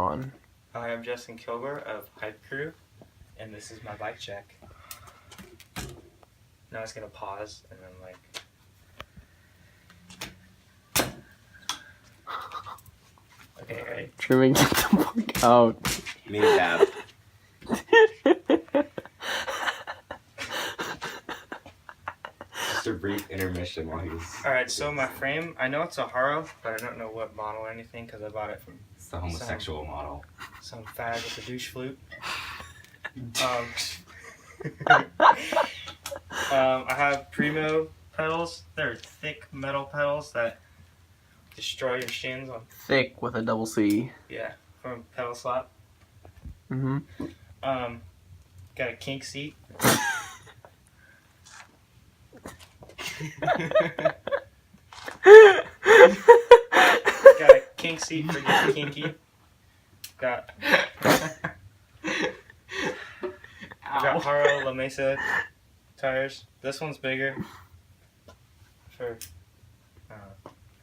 on? Hi, I'm Justin Kilgore of Hype Crew, and this is my bike check. Now it's gonna pause and then Okay, ready? Trimming get the fuck out. Me dab. Just a brief intermission while he's. Alright, so my frame, I know it's a Haro, but I don't know what model or anything because I bought it from It's the homosexual model. some fag with a douche flute. I have Primo pedals. They're thick metal pedals that destroy your shins on. Thick with a double C. Yeah, from Pedal Slap. Mm-hmm. Got a kink seat. Got a kink seat for getting kinky. Got I got Haro La Mesa tires. This one's bigger.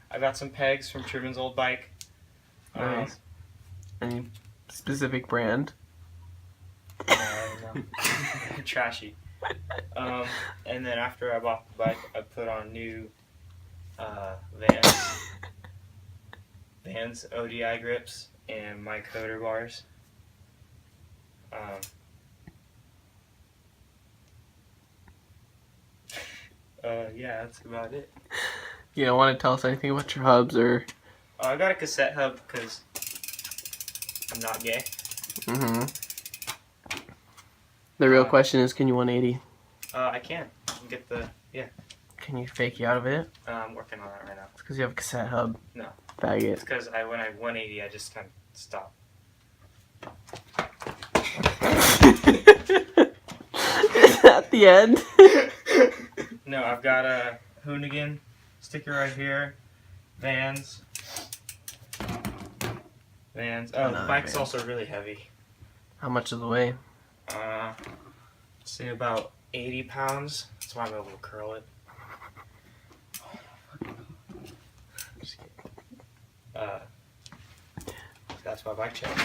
I got some pegs from Truman's old bike. Nice. Any specific brand? I don't know. Trashy. And then after I bought the bike, I put on new Vans ODI grips and my Coder bars. Yeah, that's about it. You don't want to tell us anything about your hubs or... I got a cassette hub because I'm not gay. Mm-hmm. The real question is, can you 180? I can get the, Can you fake you out of it? I'm working on that right now. It's because you have a cassette hub. No. Faggot. It's because when I 180, I just kind of stop. At the end? No, I've got a Hoonigan sticker right here. Vans. Oh, the bike's also really heavy. How much of the way? Say about 80 pounds. That's why I'm able to curl it. That's my bike check.